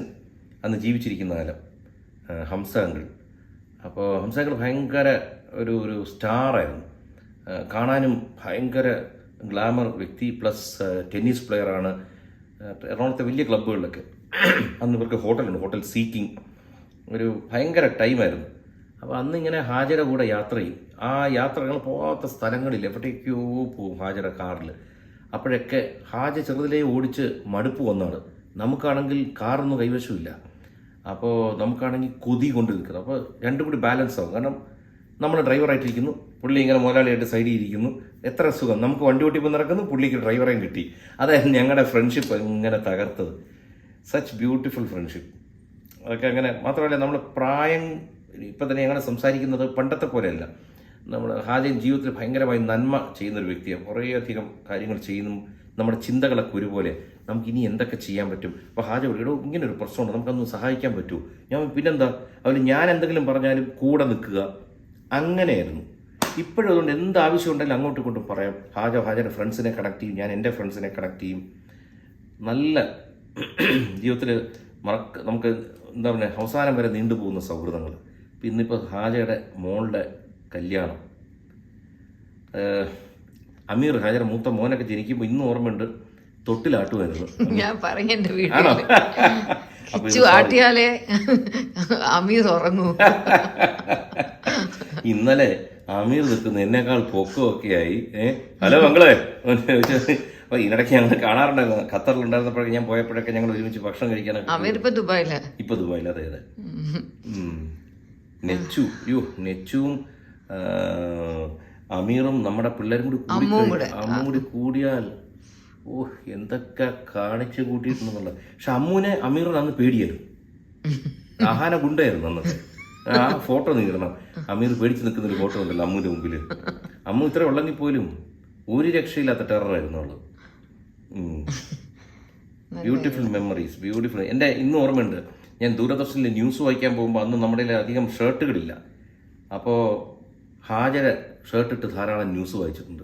അന്ന് ജീവിച്ചിരിക്കുന്ന കാലം ഹംസ അങ്കിൾ. അപ്പോൾ ഹംസ അങ്കിൾ ഭയങ്കര ഒരു സ്റ്റാറായിരുന്നു. കാണാനും ഭയങ്കര ഗ്ലാമർ വ്യക്തി, പ്ലസ് ടെന്നീസ് പ്ലെയറാണ്. എറണാകുളത്തെ വലിയ ക്ലബ്ബുകളിലൊക്കെ അന്ന് ഇവർക്ക് ഹോട്ടലുണ്ട്, ഹോട്ടൽ സീക്കിംഗ്. ഒരു ഭയങ്കര ടൈമായിരുന്നു. അപ്പോൾ അന്ന് ഇങ്ങനെ ഹാജയുടെ കൂടെ യാത്ര ചെയ്യും. ആ യാത്രകൾ പോകാത്ത സ്ഥലങ്ങളിൽ എവിടേക്കോ പോവും ഹാജയുടെ കാറിൽ. അപ്പോഴൊക്കെ ഹാജ ചെറുതിലേ ഓടിച്ച് മടുപ്പ് വന്നാണ്. നമുക്കാണെങ്കിൽ കാറൊന്നും കൈവശമില്ല. അപ്പോൾ നമുക്കാണെങ്കിൽ കൊതി കൊണ്ട് നിൽക്കുന്നത്. അപ്പോൾ രണ്ടും കൂടി ബാലൻസ് ആവും. കാരണം നമ്മൾ ഡ്രൈവറായിട്ടിരിക്കുന്നു, പുള്ളി ഇങ്ങനെ മുതലാളിയായിട്ട് സൈഡിൽ ഇരിക്കുന്നു. എത്ര സുഖം, നമുക്ക് വണ്ടി ഓട്ടിപ്പോൾ നടക്കുന്നു, പുള്ളിക്ക് ഡ്രൈവറേയും കിട്ടി. അതായിരുന്നു ഞങ്ങളുടെ ഫ്രണ്ട്ഷിപ്പ് ഇങ്ങനെ തകർത്തത്. Such beautiful friendship. അതൊക്കെ അങ്ങനെ മാത്രമല്ല, നമ്മൾ പ്രായം ഇപ്പം തന്നെ ഞങ്ങൾ സംസാരിക്കുന്നത് പണ്ടത്തെ പോലെയല്ല. നമ്മൾ ഹാജയും ജീവിതത്തിൽ ഭയങ്കരമായി നന്മ ചെയ്യുന്നൊരു വ്യക്തിയാണ്. കുറേയധികം കാര്യങ്ങൾ ചെയ്യുന്നു. നമ്മുടെ ചിന്തകളൊക്കെ ഒരുപോലെ. നമുക്ക് ഇനി എന്തൊക്കെ ചെയ്യാൻ പറ്റും. അപ്പോൾ ഹാജ ഇവിടെ ഇങ്ങനെ ഒരു പ്രശ്നമുണ്ട്, നമുക്കൊന്ന് സഹായിക്കാൻ പറ്റുമോ? ഞാൻ പിന്നെന്താ, അവർ ഞാൻ എന്തെങ്കിലും പറഞ്ഞാലും കൂടെ നിൽക്കുക, അങ്ങനെയായിരുന്നു. ഇപ്പോഴും അതുകൊണ്ട് എന്ത് ആവശ്യമുണ്ടെങ്കിലും അങ്ങോട്ടും ഇങ്ങോട്ടും പറയാം. ഹാജയുടെ ഫ്രണ്ട്സിനെ കണക്ട് ചെയ്യും, ഞാൻ എൻ്റെ ഫ്രണ്ട്സിനെ കണക്ട് ചെയ്യും. നല്ല ജീവിതത്തിൽ നമുക്ക് എന്താ പറയുക, അവസാനം വരെ നീണ്ടുപോകുന്ന സൗഹൃദങ്ങൾ. ഇന്നിപ്പോൾ ഹാജയുടെ മോളുടെ കല്യാണം. അമീർ ഹാജയുടെ മൂത്ത മോനൊക്കെ ജനിക്കുമ്പോൾ ഇന്നും ഓർമ്മയുണ്ട്, തൊട്ടിലാട്ടുമായിരുന്നു. ഞാൻ പറഞ്ഞ വീട്ടിൽ ആട്ടിയാലേ അമീർ ഉറങ്ങൂ. ഇന്നലെ അമീർ നിൽക്കുന്ന എന്നേക്കാൾ പൊക്കമൊക്കെ ആയി. ഹലോ മംഗളേ. അപ്പൊ ഇതിനിടയ്ക്ക് ഞങ്ങൾ കാണാറുണ്ടായിരുന്നു. ഖത്തറിലുണ്ടായിരുന്നപ്പോഴൊക്കെ ഞാൻ പോയപ്പോഴൊക്കെ ഞങ്ങൾ ഒരുമിച്ച് ഭക്ഷണം കഴിക്കാനൊക്കെ. ഇപ്പൊ ദുബായില. അതെ അതെ. നെച്ചുവും അമീറും നമ്മുടെ പിള്ളേരും കൂടി കൂടിയാൽ എന്തൊക്കെ കാണിച്ചു കൂട്ടിയിട്ടുണ്ടെന്നുള്ളത്. പക്ഷെ അമ്മൂനെ അമീറിന് അന്ന് പേടിയായിരുന്നു. ആഹാന ഗുണ്ടായിരുന്നു അന്നത്തെ. ആ ഫോട്ടോ നീക്കണം. അമീർ പേടിച്ച് നിൽക്കുന്നൊരു ഫോട്ടോ ഉണ്ടല്ലോ അമ്മൂന്റെ മുമ്പിൽ. അമ്മു ഇത്ര ഉള്ളെങ്കിൽ പോലും ഒരു രക്ഷയില്ലാത്ത ടെററായിരുന്നു അവള്. Beautiful memories, beautiful. എൻ്റെ ഇന്നും ഓർമ്മയുണ്ട്, ഞാൻ ദൂരദർശനിൽ ന്യൂസ് വായിക്കാൻ പോകുമ്പോൾ അന്ന് നമ്മുടെ അധികം ഷർട്ടുകളില്ല. അപ്പോൾ ഹാജര ഷർട്ട് ഇട്ട് ധാരാളം ന്യൂസ് വായിച്ചിട്ടുണ്ട്.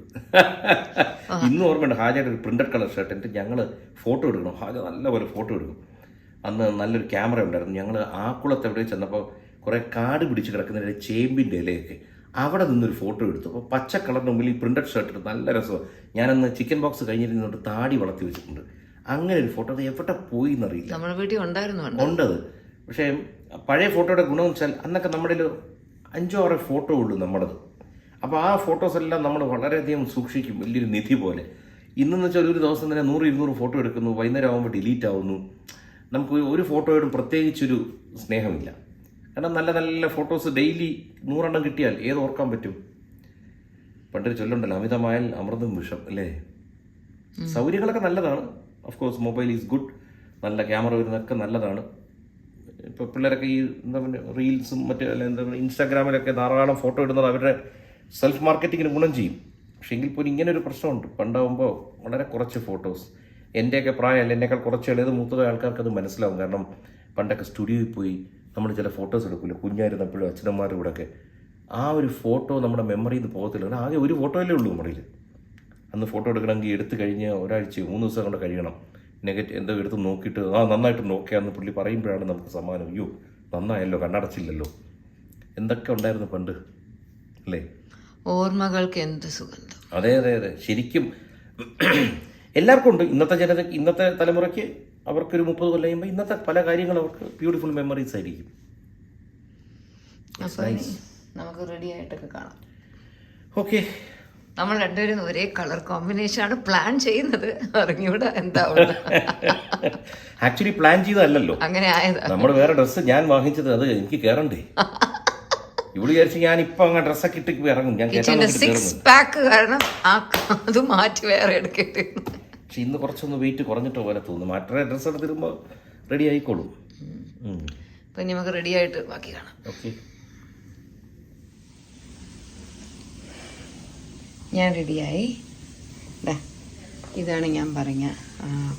ഇന്നും ഓർമ്മയുണ്ട്, ഹാജയുടെ ഒരു പ്രിന്റഡ് കളർ ഷർട്ട്. എന്നിട്ട് ഞങ്ങൾ ഫോട്ടോ എടുക്കണം. ഹാജ നല്ലപോലെ ഫോട്ടോ എടുക്കും. അന്ന് നല്ലൊരു ക്യാമറ ഉണ്ടായിരുന്നു. ഞങ്ങൾ ആക്കുളത്ത് എവിടെ ചെന്നപ്പോൾ കുറേ കാട് പിടിച്ച് കിടക്കുന്നതിൻ്റെ ചേമ്പിൻ്റെ ഇലയൊക്കെ അവിടെ നിന്നൊരു ഫോട്ടോ എടുത്തു. അപ്പോൾ പച്ച കളറിന് മുമ്പിൽ ഈ പ്രിന്റഡ് ഷർട്ട് ഇട്ട് നല്ല രസമാണ്. ഞാനന്ന് ചിക്കൻ ബോക്സ് കഴിഞ്ഞിരുന്നോണ്ട് താടി വളർത്തി വെച്ചിട്ടുണ്ട്. അങ്ങനെ ഒരു ഫോട്ടോ അത് എവിടെ പോയി എന്നറിയില്ല. നമ്മുടെ വീട്ടിൽ ഉണ്ടത്. പക്ഷേ പഴയ ഫോട്ടോയുടെ ഗുണമെന്ന് വെച്ചാൽ അന്നൊക്കെ നമ്മുടെ 5-6 ഫോട്ടോ ഉള്ളൂ നമ്മുടേത്. അപ്പോൾ ആ ഫോട്ടോസ് എല്ലാം നമ്മൾ വളരെയധികം സൂക്ഷിക്കും, വലിയൊരു നിധി പോലെ. ഇന്നെന്ന് വെച്ചാൽ ഒരു ദിവസം തന്നെ 100-200 ഫോട്ടോ എടുക്കുന്നു, വൈകുന്നേരം ആകുമ്പോൾ ഡിലീറ്റ് ആവുന്നു. നമുക്ക് ഒരു ഫോട്ടോയോടും പ്രത്യേകിച്ചൊരു സ്നേഹമില്ല. കാരണം നല്ല നല്ല ഫോട്ടോസ് ഡെയിലി 100 എണ്ണം കിട്ടിയാൽ ഏത് ഓർക്കാൻ പറ്റും? പണ്ടൊരു ചൊല്ലുണ്ടല്ലോ, അമിതമായാൽ അമൃതും വിഷം, അല്ലേ? സൗകര്യങ്ങളൊക്കെ നല്ലതാണ്. Of course mobile is good. നല്ല ക്യാമറ വരുന്നതൊക്കെ നല്ലതാണ്. ഇപ്പോൾ പിള്ളേരൊക്കെ ഈ എന്താ പറയുക, റീൽസും മറ്റേ എന്താ പറയുക, ഇൻസ്റ്റാഗ്രാമിലൊക്കെ ധാരാളം ഫോട്ടോ ഇടുന്നത് അവരുടെ സെൽഫ് മാർക്കറ്റിങ്ങിന് ഗുണം ചെയ്യും. പക്ഷേ എങ്കിൽ പോലും ഇങ്ങനെ ഒരു പ്രശ്നമുണ്ട്. പണ്ടാകുമ്പോൾ വളരെ കുറച്ച് ഫോട്ടോസ്. എൻ്റെയൊക്കെ പ്രായമല്ല, എന്നേക്കാൾ കുറച്ച് ഇളയത് മൂത്തതായ ആൾക്കാർക്ക് അത് മനസ്സിലാവും. കാരണം പണ്ടൊക്കെ സ്റ്റുഡിയോയിൽ പോയി നമ്മൾ ചില ഫോട്ടോസ് എടുക്കില്ല, കുഞ്ഞായിരുന്നപ്പോഴും അച്ഛനന്മാരുടെ കൂടെ ഒക്കെ. ആ ഒരു ഫോട്ടോ നമ്മുടെ മെമ്മറിയിൽ നിന്ന് പോകത്തില്ല. കാരണം ആകെ ഒരു ഫോട്ടോയല്ലേ ഉള്ളൂ നമ്മുടെ കയ്യിൽ. അന്ന് ഫോട്ടോ എടുക്കണമെങ്കിൽ എടുത്ത് കഴിഞ്ഞ് ഒരാഴ്ചയോ 3 ദിവസം കൊണ്ട് കഴിയണം. എന്തോ എടുത്ത് നോക്കിയിട്ട് നന്നായിട്ട് നോക്കിയാന്ന് പുള്ളി പറയുമ്പോഴാണ് നമുക്ക് സമ്മാനം. അയ്യോ നന്നായല്ലോ, കണ്ണടച്ചില്ലല്ലോ. എന്തൊക്കെ ഉണ്ടായിരുന്നു പണ്ട്, അല്ലേ? ഓർമ്മകൾക്ക് എന്ത് സുഗന്ധം. അതെ അതെ അതെ, ശരിക്കും എല്ലാവർക്കും ഉണ്ട്. ഇന്നത്തെ തലമുറയ്ക്ക് അവർക്കൊരു 30 കൊല്ലം കഴിയുമ്പോൾ ഇന്നത്തെ പല കാര്യങ്ങളും അവർക്ക് ബ്യൂട്ടിഫുൾ മെമ്മറീസ് ആയിരിക്കും. നമുക്ക് റെഡി ആയിട്ടൊക്കെ കാണാം. ഓക്കെ, നമ്മൾ രണ്ടുപേരും ഒരേ കളർ കോമ്പിനേഷൻ ആണ് പ്ലാൻ ചെയ്യുന്നത്. അറിഞ്ഞൂടാ എന്താ. ആക്ച്വലി പ്ലാൻ ചെയ്തതല്ലോ, അങ്ങനെ ആയത്. നമ്മൾ വേറെ ഡ്രസ്സ് ഞാൻ വാങ്ങിച്ചത്, അത് എനിക്ക് കയറണ്ടേ. ഇവിടെ വിചാരിച്ചു ഞാൻ ഇപ്പൊ അങ്ങനെ ഡ്രസ്സൊക്കെ ഇട്ട് ഇറങ്ങും. ഞാൻ 6 പാക്ക് കാരണം അത് മാറ്റി വേറെ എടുക്കേണ്ടി. പക്ഷെ ഇന്ന് കുറച്ചൊന്ന് വെയിറ്റ് കുറഞ്ഞിട്ട് പോലെ തോന്നുന്നു. മറ്റേ ഡ്രസ്സ് എടുത്തിരുമ്പോൾ റെഡി ആയിക്കോളും. അപ്പൊ നമുക്ക് റെഡി ആയിട്ട് ബാക്കി കാണാം. ഓക്കെ, ഞാൻ റെഡിയായി. ഇതാണ് ഞാൻ പറഞ്ഞ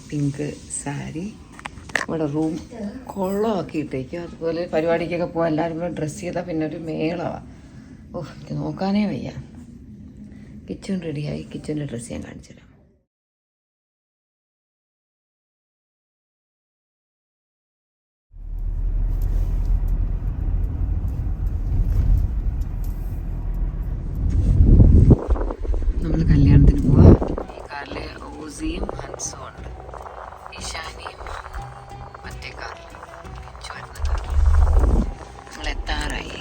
പിങ്ക് സാരി. ഇവിടെ റൂം കൊള്ളമാക്കി ഇട്ടേക്കും. അതുപോലെ പരിപാടിക്കൊക്കെ പോകാൻ എല്ലാവരും കൂടെ ഡ്രസ്സ് ചെയ്താൽ പിന്നെ ഒരു മേളമാണ്. എനിക്ക് നോക്കാനേ വയ്യ. കിച്ചൺ റെഡിയായി. കിച്ചണിൻ്റെ ഡ്രസ്സ് ഞാൻ കാണിച്ചു തരാം. നമ്മൾ കല്യാണത്തിന് പോവാം. ഈ കാറിൽ ഓസിയും ഹൻസും ഉണ്ട്. ഇഷാനിയും മറ്റേ കാറിൽ ചുവന്ന കാറിൽ. നമ്മൾ എത്താറായി.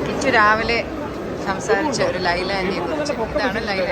കിച്ചു രാവിലെ സംസാരിച്ച ഒരു ലൈല എന്നെ കുറിച്ച്. ഇതാണ് ലൈല.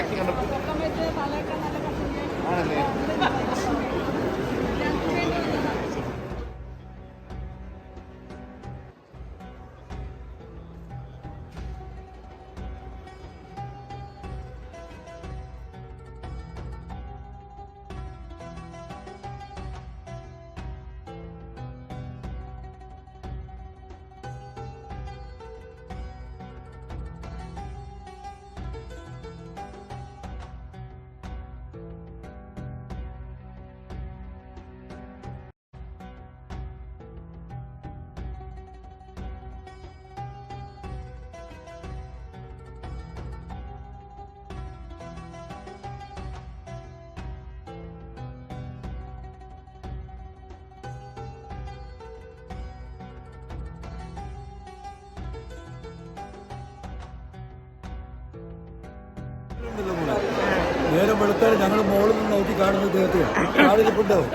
നേരം വെളുത്താൽ ഞങ്ങൾ മോളിൽ നിന്ന് നോക്കി കാണുന്നത് ഇദ്ദേഹത്തെ ആളിരിപ്പുണ്ടാവും.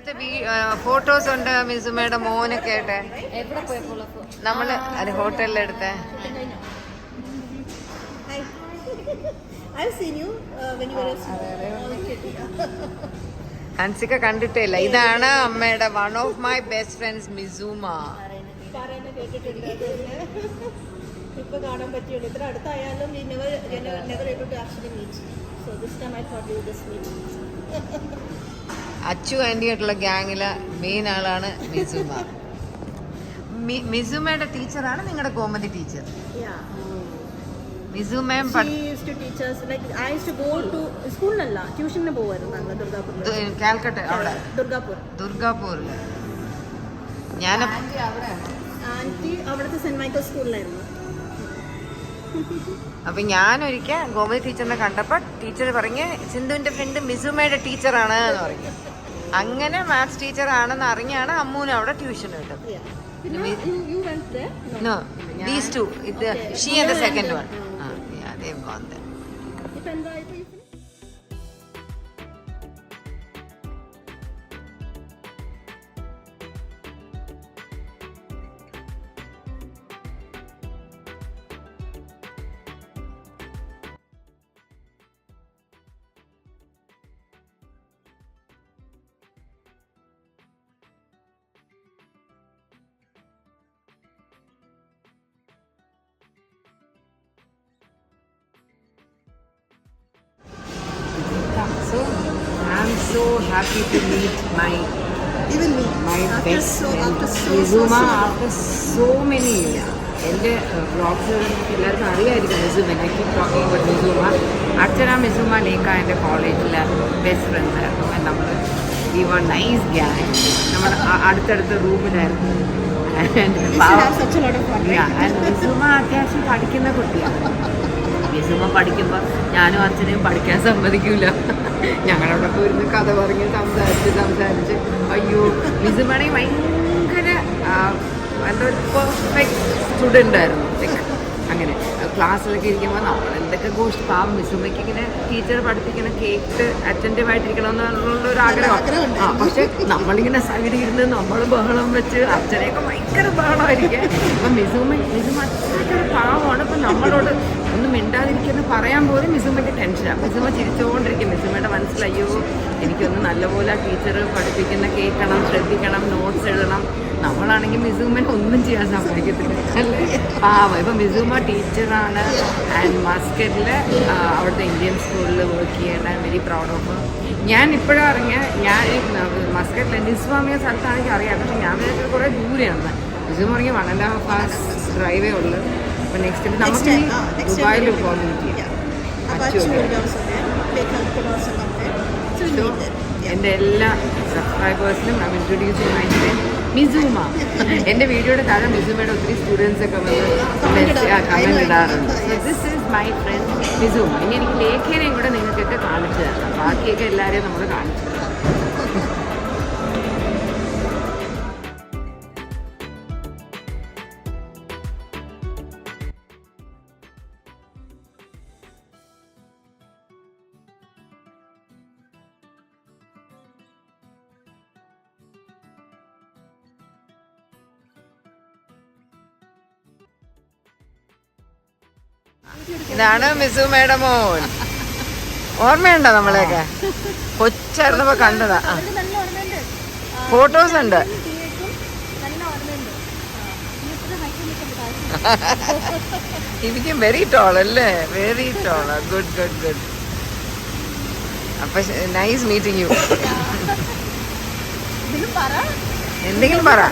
അടുത്ത ഫോട്ടോസ് ഉണ്ട് മിസുമയുടെ മോനൊക്കെ ആയിട്ട് നമ്മള് അത് ഹോട്ടലിലെടുത്ത ഹൻസിക കണ്ടിട്ടേ ഇല്ല. ഇതാണ് അമ്മയുടെ one of my best friends Misuma. ഇപ്പൊ കാണാൻ പറ്റിയുള്ളൂ. ഇത്ര അടുത്തായാലും അച്ചു ആൻറ്റി ആയിട്ടുള്ള ഗ്യാങ്ങിലെ മെയിൻ ആളാണ് മിസുമ. മിസുമയുടെ ടീച്ചറാണ് നിങ്ങളുടെ കോമഡി ടീച്ചർ. മിസുമയും ട്യൂഷന് പോകുമായിരുന്നു കാൽക്കട്ട അവിടെ ദുർഗാപൂരില്. ഞാൻ ആന്റി അവിടുത്തെ സെന്റ് മൈക്കിൾ സ്കൂളിലായിരുന്നു. അപ്പൊ ഞാനൊരിക്കൽ ഗോമതി ടീച്ചറിനെ കണ്ടപ്പോ ടീച്ചർ പറഞ്ഞ് സിന്ധുവിന്റെ ഫ്രണ്ട് മിസുമയുടെ ടീച്ചറാണ് എന്ന് പറഞ്ഞു. അങ്ങനെ മാത്സ് ടീച്ചർ ആണെന്ന് അറിഞ്ഞാണ് അമ്മൂന് അവിടെ ട്യൂഷൻ കിട്ടും. No, these two. She and the second one. Yeah, they've gone there. So I'm so happy to meet my best friend Mizuma after so many years. എൻ്റെ ബ്ലോഗ്സ് എല്ലാവർക്കും അറിയായിരിക്കും Misuma. I keep talking about Misuma. Archana Misuma ലേക്ക എൻ്റെ കോളേജിലെ best friends ആയിരുന്നു. നമ്മൾ we were nice gang. നമ്മൾ അടുത്തടുത്ത റൂമിലായിരുന്നു. മിസുമ അത്യാവശ്യം പഠിക്കുന്ന കുട്ടിയാണ്. മിസുമ പഠിക്കുമ്പോൾ ഞാനും അച്ഛനെയും പഠിക്കാൻ സമ്മതിക്കൂല. ഞങ്ങളവിടെ ഇരുന്ന് കഥ പറഞ്ഞ് സംസാരിച്ച് അയ്യോ മിസുമണി ഭയങ്കര എന്താ ഒരു പെർഫെക്റ്റ് സ്റ്റുഡൻ്റ് ആയിരുന്നു. അങ്ങനെ ക്ലാസ്സിലൊക്കെ ഇരിക്കുമ്പോൾ നമ്മൾ എന്തൊക്കെ ഗോഷ്ടി പാവം മിസുമയ്ക്ക് ഇങ്ങനെ ടീച്ചർ പഠിപ്പിക്കണം കേട്ട് അറ്റൻറ്റീവ് ആയിട്ടിരിക്കണം എന്നുള്ളൊരു ആഗ്രഹം. പക്ഷെ നമ്മളിങ്ങനെ സൈഡിൽ ഇരുന്ന് നമ്മൾ ബഹളം വെച്ച് അച്ഛനെയൊക്കെ ഭയങ്കര ബഹളമായിരിക്കും. അപ്പം മിസുമ അത്രയ്ക്കൊരു പാവമാണ്. അപ്പം നമ്മളോട് ഒന്നും മിണ്ടാതിരിക്കുന്ന പറയാൻ പോലും മിസുമയ്ക്ക് ടെൻഷനാണ്. മിസുമ ചിരിച്ചുകൊണ്ടിരിക്കും. മിസുമയുടെ മനസ്സിലയ്യോ എനിക്കൊന്ന് നല്ലപോലെ ടീച്ചർ പഠിപ്പിക്കുന്ന കേൾക്കണം, ശ്രദ്ധിക്കണം, നോട്ട്സ് എഴുതണം. നമ്മളാണെങ്കിൽ മിസുമനെ ഒന്നും ചെയ്യാൻ സമ്മതിക്കത്തില്ല അല്ലേ പാവം. ഇപ്പം മിസുമ ടീച്ചറാണ് ആൻഡ് മസ്കറ്റിൽ അവിടുത്തെ ഇന്ത്യൻ സ്കൂളിൽ വർക്ക് ചെയ്യേണ്ട. Very proud of. ഞാൻ ഇപ്പോഴാണ് അറിഞ്ഞ ഞാൻ മസ്കറ്റിലെ നിസ്വാമിയ സ്ഥലത്താണെങ്കിൽ അറിയാം. പക്ഷെ ഞാൻ വിചാരിച്ചത് കുറേ ദൂരെയാണ്. മിസുമ പറഞ്ഞ 1.5 hours ഡ്രൈവേ ഉള്ളു. അപ്പോൾ നെക്സ്റ്റ് നമുക്ക് ദുബായിൽ പോകാൻ പറ്റിയ എൻ്റെ എല്ലാ സബ്സ്ക്രൈബേഴ്സിനും ഞാൻ ഇൻട്രൊഡ്യൂസ് ചെയ്യുന്ന മിസുമ. എൻ്റെ വീഡിയോയുടെ താഴെ മിസുമയുടെ ഒത്തിരി സ്റ്റുഡൻസ് ഒക്കെ വന്ന് കമൻറ്റ് ഇടാറുണ്ട്. This is my friend Misuma. ഇനി എനിക്ക് ലേഖനെയും കൂടെ നിങ്ങൾക്കൊക്കെ കാണിച്ചു തരണം. ബാക്കിയൊക്കെ എല്ലാവരെയും നമ്മൾ കാണിച്ചു തരാം. ഇതാണ് മിസുമയുടെ മോൻ. ഓർമ്മയുണ്ടോ നമ്മളെയൊക്കെ കൊച്ചായിരുന്നപ്പോ കണ്ടതാ. ഫോട്ടോസ് ഉണ്ട്. എനിക്ക് വെരി ടോൾ അല്ലേ? Very tall. Good good good. അപ്പൊ നൈസ് മീറ്റിംഗ് യു. എന്തെങ്കിലും പറ.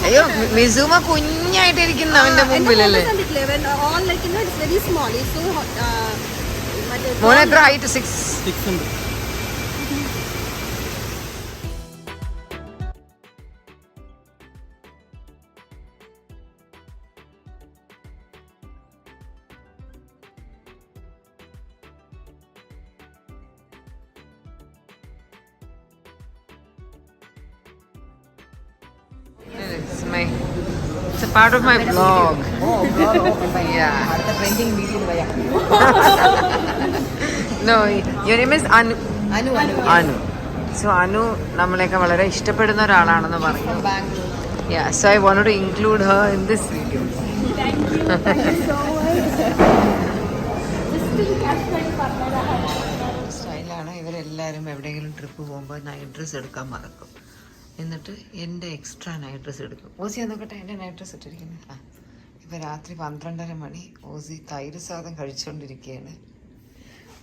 അയ്യോ മിസുമ കുഞ്ഞായിട്ടിരിക്കുന്ന അവന്റെ മുമ്പിലല്ലേ? മോനെ എത്ര ഹൈറ്റ്? 6 ഉണ്ട്. It's a part of my vlog. Yeah. No, your name is Anu. Anu. So Anu നമ്മളെയൊക്കെ വളരെ ഇഷ്ടപ്പെടുന്ന ഒരാളാണെന്ന് പറഞ്ഞു. Yeah, so I wanted to include her in this video. സ്റ്റൈലാണ്. ഇവരെല്ലാവരും എവിടെയെങ്കിലും ട്രിപ്പ് പോകുമ്പോൾ നൈറ്റ് ഡ്രസ്സ് എടുക്കാൻ മറക്കും. എന്നിട്ട് എൻ്റെ എക്സ്ട്രാ നൈറ്റ് ഡ്രസ്സ് എടുക്കും. ഓസി നോക്കട്ടെ എൻ്റെ നൈറ്റ് ഡ്രസ്സ് ഇട്ടിരിക്കുന്നത്. ആ, ഇപ്പോൾ രാത്രി 12:30 മണി. ഓസി തൈര് സാദം കഴിച്ചുകൊണ്ടിരിക്കുകയാണ്.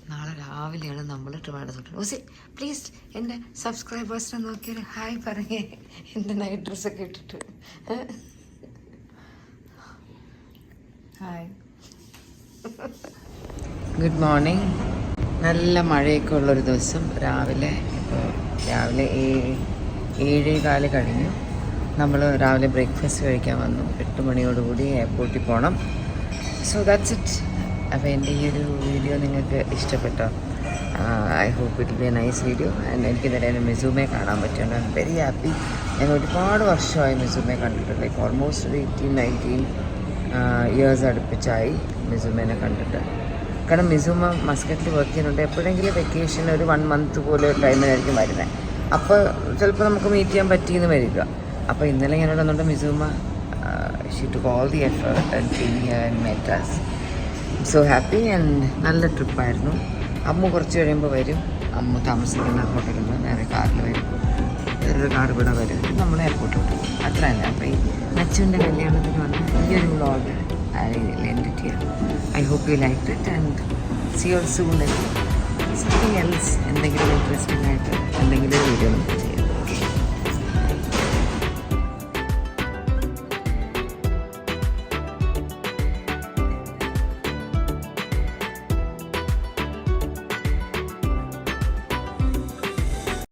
നാളെ രാവിലെയാണ് നമ്മൾ ട്രിവാൻഡ്രത്ത്. ഓസി പ്ലീസ് എൻ്റെ സബ്സ്ക്രൈബേഴ്സിനെ നോക്കിയൊരു ഹായ് പറയേ, എൻ്റെ നൈറ്റ് ഡ്രസ്സൊക്കെ ഇട്ടിട്ട്. Hi, good morning. നല്ല മഴയൊക്കെ ഉള്ളൊരു ദിവസം. രാവിലെ 7:15 കഴിഞ്ഞു. നമ്മൾ രാവിലെ ബ്രേക്ക്ഫാസ്റ്റ് കഴിക്കാൻ വന്നു. 8 മണിയോടുകൂടി എയർപോർട്ടിൽ പോകണം. So that's it. അപ്പോൾ എൻ്റെ ഈ ഒരു വീഡിയോ നിങ്ങൾക്ക് ഇഷ്ടപ്പെട്ടോ? I hope it be a nice video. And എനിക്ക് ഇന്നലെ മിസുമെ കാണാൻ പറ്റുന്നുണ്ട്. I'm very happy. ഞാൻ ഒരുപാട് വർഷമായി മിസുമെ കണ്ടിട്ട്. ലൈക്ക് ഓൾമോസ്റ്റ് ഒരു 18-19 ഇയേഴ്സ് അടുപ്പിച്ചായി മിസുമേനെ കണ്ടിട്ട്. കാരണം മിസുമ മസ്കറ്റിൽ വർക്ക് ചെയ്യുന്നുണ്ട്. എപ്പോഴെങ്കിലും വെക്കേഷൻ ഒരു 1 മന്ത് പോലെ ടൈമിലായിരിക്കും വരുന്നത്. അപ്പോൾ ചിലപ്പോൾ നമുക്ക് മീറ്റ് ചെയ്യാൻ പറ്റിയെന്ന് വരിക. അപ്പോൾ ഇന്നലെ ഞാനോട് വന്നുകൊണ്ട് Misuma she took all the effort and came here and met us. So happy. And നല്ല ട്രിപ്പായിരുന്നു. അമ്മ കുറച്ച് കഴിയുമ്പോൾ വരും. അമ്മ താമസിക്കുന്ന ഹോട്ടലിൽ നിന്ന് വേറെ കാറിൽ വരും. വേറൊരു കാർ ഇവിടെ വരും. നമ്മൾ എയർപോർട്ടിൽ വിട്ടു. അത്ര തന്നെ. അപ്പോൾ ഈ അച്ഛൻ്റെ കല്യാണത്തിന് വന്ന് ഈ ഒരു വ്ളോഗ് എൻഡിറ്റ് ചെയ്യാം. I hope you like it and see you soon. Something else, എന്തെങ്കിലും ഇൻട്രസ്റ്റിംഗ് ആയിട്ട് എന്തെങ്കിലും വീഡിയോ